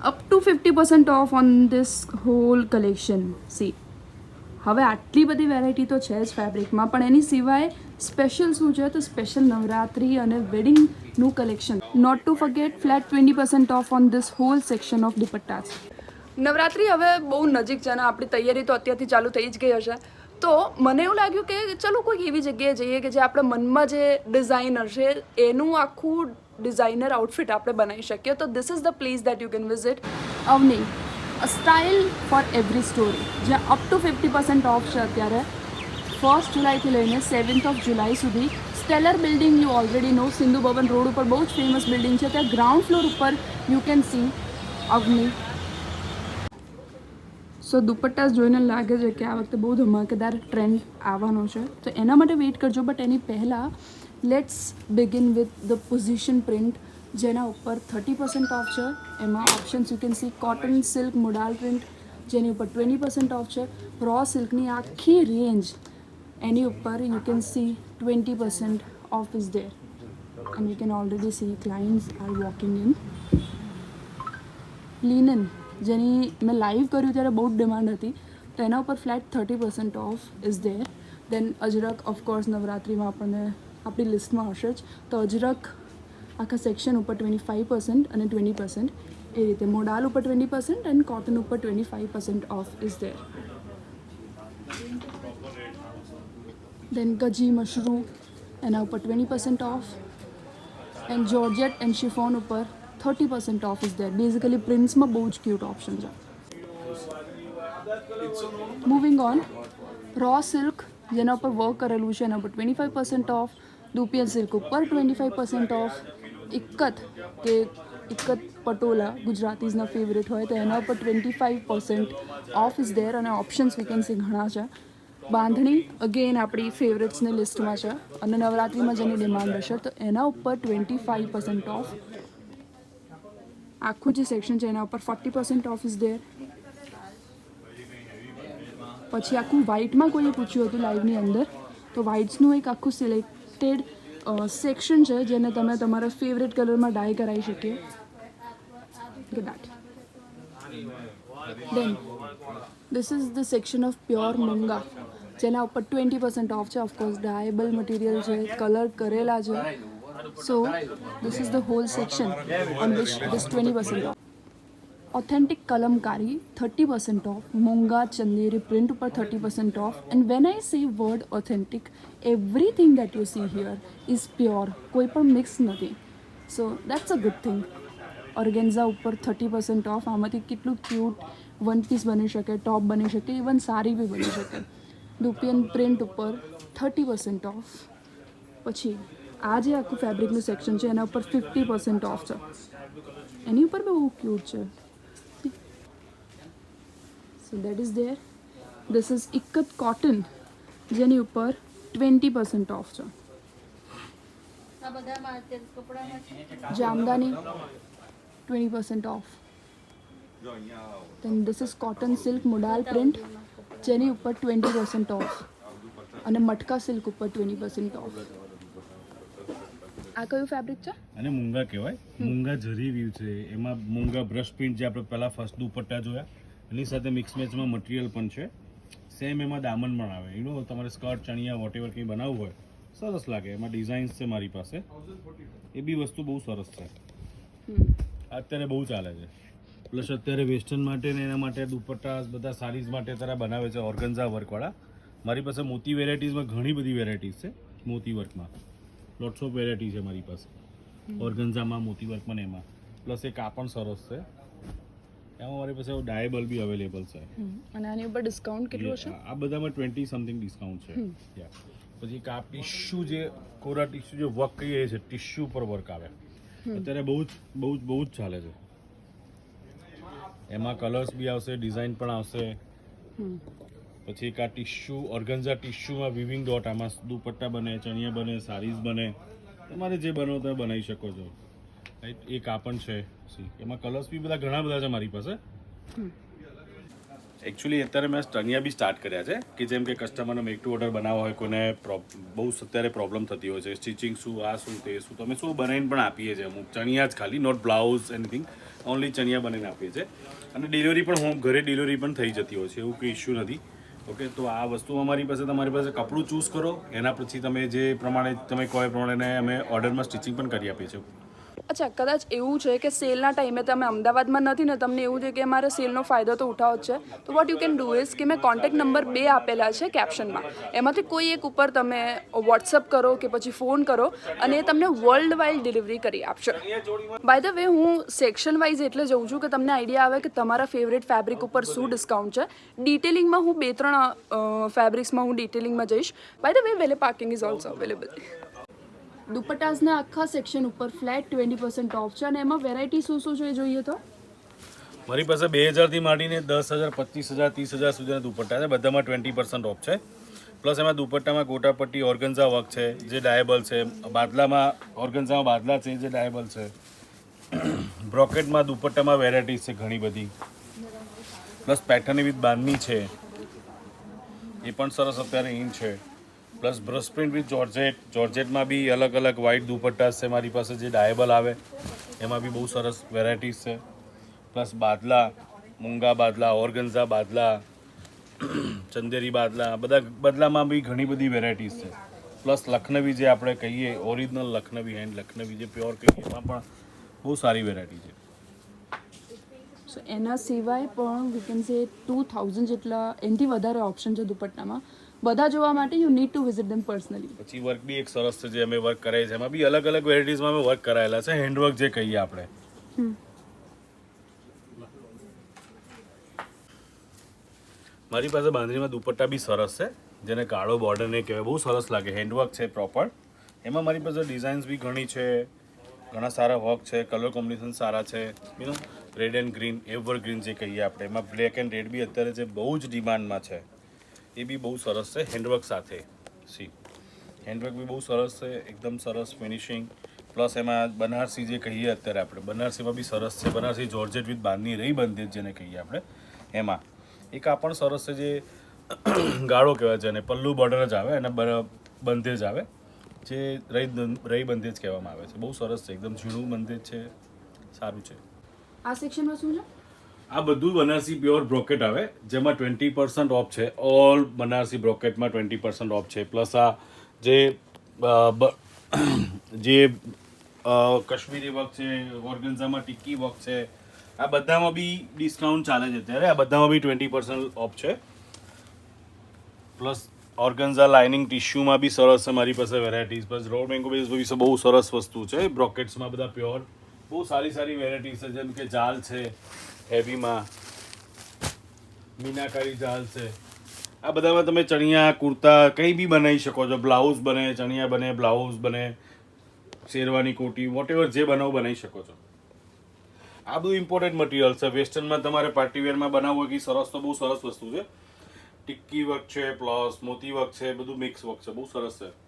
up to 50% off on this whole collection. See, હવે આટલી બધી વેરાયટી તો છે જ ફેબ્રિકમાં, પણ એની સિવાય સ્પેશિયલ શું છે તો સ્પેશિયલ નવરાત્રી અને વેડિંગનું collection. Not to forget flat 20% off on this whole section of dupattas. Navratri હવે બહુ નજીક છે અને આપણી તૈયારી તો અત્યારથી ચાલુ થઈ જ ગઈ હશે. તો મને એવું લાગ્યું કે ચલો કોઈક એવી જગ્યાએ જઈએ કે જે આપણા મનમાં જે ડિઝાઇનર છે એનું આખું ડિઝાઇનર આઉટફિટ આપણે બનાવી શકીએ. તો this is the place that you can visit. Avani, a style for every story, જ્યાં અપ ટુ 50% ઓફ છે અત્યારે 1 જુલાઈથી લઈને 7 જુલાઈ સુધી. Stellar building you already know, Sindhu Bhavan road ઉપર બહુ જ ફેમસ બિલ્ડિંગ છે. ત્યાં ગ્રાઉન્ડ ફ્લોર ઉપર you can see Avani. So dupattas જોઈને લાગે છે કે આ વખતે બહુ ધમાકેદાર ટ્રેન્ડ આવવાનો છે, તો એના માટે વેઇટ કરજો. બટ એની પહેલાં let's begin with the position print, જેના ઉપર 30% ઓફ છે. એમાં options you can C cotton, silk, modal print, જેની ઉપર 20% ઓફ છે. રો સિલ્કની આખી રેન્જ, એની ઉપર you can C 20% of is there. And you can already C clients R walking in. Linen, જેની મેં લાઈવ કર્યું ત્યારે બહુ જ ડિમાન્ડ હતી, તો એના ઉપર flat 30% off is there. Then Ajrak, of course નવરાત્રિમાં આપણને આપણી લિસ્ટમાં હશે જ, તો અજરક આખા સેક્શન ઉપર 25% અને 20%, એ રીતે મોડાલ ઉપર 20% એન્ડ કોટન ઉપર 25% ઓફ ઇઝ ધેર. દેન ગજી મશરૂમ, એના ઉપર 20% off. And georgette and chiffon ઉપર 30% ઓફ ઇઝ ધેર. બેઝિકલી પ્રિન્ટ્સમાં બહુ જ ક્યુટ ઓપ્શન છે. મૂવિંગ ઓન, રો સિલ્ક, જેના ઉપર વર્ક કરેલું છે, એના ઉપર 25% ઓફ. દુપિયન સિલ્ક ઉપર 25% ઓફ. ઇક્કત કે ઇક્કત પટોલા ગુજરાતીઝના ફેવરેટ હોય તો એના ઉપર 25% ઓફ ઇઝ ધેર. અને ઓપ્શન્સ વેકેન્સી ઘણા છે. બાંધણી અગેન આપણી ફેવરેટ્સની લિસ્ટમાં છે અને નવરાત્રિમાં જેની ડિમાન્ડ હશે તો એના ઉપર 25% ઓફ. આખું જે સેક્શન છે એના ઉપર 40% ઓફ ઇઝ ધેર. પછી આખું વ્હાઇટમાં કોઈએ પૂછ્યું હતું લાઈવની અંદર, તો વ્હાઇટ્સનું એક આખું સિલેક્ટેડ સેક્શન છે જેને તમે તમારા ફેવરેટ કલરમાં ડાય કરાવી શકીએ. That. Then this is the section of pure moonga, જેના ઉપર 20% ઓફ છે. ઓફકોર્સ ડાયેબલ મટીરિયલ છે, કલર કરેલા છે. So this is the whole section on which this 20% off. Authentic Kalamkari 30% off. Moonga Chanderi print ઉપર 30% ઓફ. એન્ડ વેન આઈ સે word authentic, everything that you C here is pure, કોઈ પણ mix નથી. સો that's a good thing. Organza ઉપર 30% of. આમાંથી કેટલું cute one piece બની શકે, ટોપ બની શકે, ઇવન સાડી બી બની શકે. દુપિયન પ્રિન્ટ ઉપર 30% ઓફ. પછી આ જે આખું ફેબ્રિકનું સેક્શન છે એના ઉપર 50% ઓફ છે. એની ઉપર બી બહુ ક્યુટ છે. So that is there. This is ikat cotton, જેની ઉપર 20% ઓફ છે. Jamdani 20% off. Then this is cotton silk modal print, જેની ઉપર 20% ઓફ. અને મટકા સિલ્ક ઉપર 20% ઓફ. આ કયું ફેબ્રિક છે? અને મૂંગા કહેવાય. મૂંગા જરી વ્યૂ છે, એમાં મૂંગા બ્રશ પ્રિન્ટ જે આપણે પહેલાં ફર્સ્ટ દુપટ્ટા જોયા એની સાથે મિક્સ મેચમાં મટીરિયલ પણ છે. સેમ એમાં દામન પણ આવે. તમારે સ્કર્ટ, ચણિયા, વોટેવર કંઈ બનાવવું હોય સરસ લાગે. એમાં ડિઝાઇન્સ છે મારી પાસે, એ બી વસ્તુ બહુ સરસ છે, અત્યારે બહુ ચાલે છે. પ્લસ અત્યારે વેસ્ટર્ન માટે ને એના માટે દુપટ્ટા બધા સાડીઝ માટે અત્યારે બનાવે છે ઓર્ગન્ઝા વર્કવાળા. મારી પાસે મોતી વેરાયટીઝમાં ઘણી બધી વેરાયટીઝ છે. મોતી વર્કમાં લોટ્સ ઓફ વેરાયટી છે મારી પાસે, ઓર્ગન્ઝામાં, મોતી વર્કમાં, એમાં પ્લસ એ કાપડ સરસ છે. એમાં મારી પાસે ડાયેબલ બી અવેલેબલ છે. અને આની ઉપર ડિસ્કાઉન્ટ કેટલું છે? આ બધામાં 20 સમથિંગ ડિસ્કાઉન્ટ છે. પછી આ ટિશ્યુ, જે કોરા ટિશ્યુ જે વર્ક કહીએ છે, ટિશ્યુ પર વર્ક આવે અત્યારે બહુ જ ચાલે છે. એમાં કલર્સ બી આવશે, ડિઝાઇન પણ આવશે. પછી એક આ ટિશ્યુ, ઓર્ગન્ઝા ટિશ્યુમાં વિવિંગ ડોટ, આમાં દુપટ્ટા બને, ચણિયા બને, સાડીઝ બને, તમારે જે બનાવો તમે બનાવી શકો છો. રાઈટ, એ કાપડ છે. એમાં કલર્સ બી ઘણા બધા છે મારી પાસે. એકચ્યુઅલી અત્યારે મેં ચણિયા બી સ્ટાર્ટ કર્યા છે કે જેમ કે કસ્ટમરને મેક ટુ ઓર્ડર બનાવવા હોય કોઈને બહુ અત્યારે પ્રોબ્લેમ થતી હોય છે સ્ટિચિંગ શું આ શું તે શું તો અમે શું બનાવીને પણ આપીએ છીએ અમુક ચણિયા જ ખાલી નોટ બ્લાઉઝ એનીથિંગ ઓનલી ચણિયા બનાવીને આપીએ છીએ અને ડિલિવરી પણ હોમ ઘરે ડિલિવરી પણ થઈ જતી હોય છે એવું કંઈ ઇશ્યુ નથી ઓકે તો આ વસ્તુ અમારી પાસે તમારી પાસે કપડું ચૂઝ કરો એના પછી તમે જે પ્રમાણે તમે કહો એ પ્રમાણે અમે ઓર્ડરમાં સ્ટિચિંગ પણ કરી આપીએ છીએ અચ્છા કદાચ એવું છે કે સેલના ટાઈમે તમે અમદાવાદમાં નથી ને તમને એવું છે કે મારે સેલનો ફાયદો તો ઉઠાવો જ છે તો what you can do is કે મેં કોન્ટેક્ટ નંબર 2 આપેલા છે કેપ્શનમાં એમાંથી કોઈ એક ઉપર તમે વોટ્સઅપ કરો કે પછી ફોન કરો અને એ તમને વર્લ્ડ વાઇડ ડિલિવરી કરી આપશે બાય ધ વે હું સેક્શન વાઇઝ એટલે જઉં છું કે તમને આઈડિયા આવે કે તમારા ફેવરેટ ફેબ્રિક ઉપર શું ડિસ્કાઉન્ટ છે ડિટેલિંગમાં હું 2-3 ફેબ્રિક્સમાં હું ડિટેલિંગમાં જઈશ by the way valet parking is also available દુપટ્ટાસના આખા સેક્શન ઉપર ફ્લેટ 20% ઓફ છે અને એમાં વેરાયટી શું શું છે એ જોઈએ તો મારી પાસે 2000થી માંડીને 10,000 25,000 30,000 સુધીના દુપટ્ટા છે બધામાં 20% ઓફ છે પ્લસ એમાં દુપટ્ટામાં ગોટાપટ્ટી ઓર્ગન્ઝા વર્ક છે જે ડાયેબલ છે બાદલામાં ઓર્ગન્ઝામાં બાદલા છે જે ડાયેબલ છે બ્રોકેટમાં દુપટ્ટામાં વેરાયટીઝ છે ઘણી બધી પ્લસ પેટર્ન વિથ બાંધણી છે એ પણ સરસ અત્યારે ઇન છે પ્લસ બ્રશ પ્રિન્ટ વિથ જોર્જેટમાં બી અલગ અલગ વ્હાઇટ દુપટ્ટા છે મારી પાસે જે ડાયેબલ આવે એમાં બી બહુ સરસ વેરાયટીઝ છે પ્લસ બાદલા મૂંગા બાદલા ઓર્ગન્ઝા બાદલા ચંદેરી બાદલા બધા બદલામાં બી ઘણી બધી વેરાયટીઝ છે પ્લસ લખનવી જે આપણે કહીએ ઓરિજિનલ લખનવી હેન્ડ લખનવી જે પ્યોર કહીએ એમાં પણ બહુ સારી વેરાયટી છે સો એના સિવાય પણ વી કેન સે 2000 જેટલા એનાથી વધારે ઓપ્શન છે દુપટ્ટામાં બધા જોવા માટે you need to visit them personally પછી વર્ક બી એક સરસ છે જે અમે વર્ક કરાવીએ છીએ એમાં બી અલગ અલગ વેરાયટીઝમાં અમે વર્ક કરાયેલા છે હેન્ડવર્ક જે કહીએ આપણે મારી પાસે બાંધણીમાં દુપટ્ટા બી સરસ છે જેને કાળો બોર્ડર ને કહેવાય બહુ સરસ લાગે હેન્ડવર્ક છે પ્રોપર એમાં મારી પાસે ડિઝાઇન્સ બી ઘણી છે ઘણા સારા વર્ક છે કલર કોમ્બિનેશન સારા છે you know red and green ever green જે કહીએ આપણે એમાં બ્લેક એન્ડ રેડ બી અત્યારે જે બહુ જ ડિમાન્ડમાં છે એ બી બહુ સરસ છે હેન્ડવર્ક સાથે સી હેન્ડવર્ક બી બહુ સરસ છે એકદમ સરસ ફિનિશિંગ પ્લસ એમાં બનારસી જે કહીએ અત્યારે આપણે બનારસીમાં બી સરસ છે બનારસી જોર્જેટ વિથ બાંધની રહી બંધેજ જેને કહીએ આપણે એમાં એક આ પણ સરસ છે જે ગાળો કહેવાય છે અને પલ્લુ બોર્ડર જ આવે અને બંધેજ આવે જે રહી બંધેજ કહેવામાં આવે છે બહુ સરસ છે એકદમ ઝીણું બંધેજ છે સારું છે આ સેક્શનમાં શું છે આ બધું બનારસી પ્યોર બ્રોકેટ આવે જેમાં 20% ઓફ છે ઓલ બનારસી બ્રોકેટમાં 20% ઓફ છે પ્લસ આ જે કાશ્મીરી વર્ક છે ઓર્ગન્ઝામાં ટિક્કી વર્ક છે આ બધામાં બી ડિસ્કાઉન્ટ ચાલે છે અત્યારે આ બધામાં બી 20% ઓફ છે પ્લસ ઓર્ગન્ઝા લાઇનિંગ ટિશ્યુમાં બી સરસ છે મારી પાસે varieties plus road mango base વિશે બહુ સરસ વસ્તુ છે બ્રોકેટ્સમાં બધા પ્યોર બહુ સારી સારી વેરાયટીઝ છે જેમ કે જાલ છે હેવીમાં મીનાકારી જાલ છે આ બધામાં તમે ચણિયા કુર્તા કંઈ બી બનાવી શકો છો બ્લાઉઝ બને ચણિયા બને બ્લાઉઝ બને શેરવાની કોટી વોટેવર જે બનાવો બનાવી શકો છો આ બધું ઇમ્પોર્ટન્ટ મટીરિયલ છે વેસ્ટર્નમાં તમારે પાર્ટીવેરમાં બનાવવું હોય કે સરસ તો બહુ સરસ વસ્તુ છે ટિક્કી વર્ક છે પ્લસ મોતી વર્ક છે બધું મિક્સ વર્ક છે બહુ સરસ છે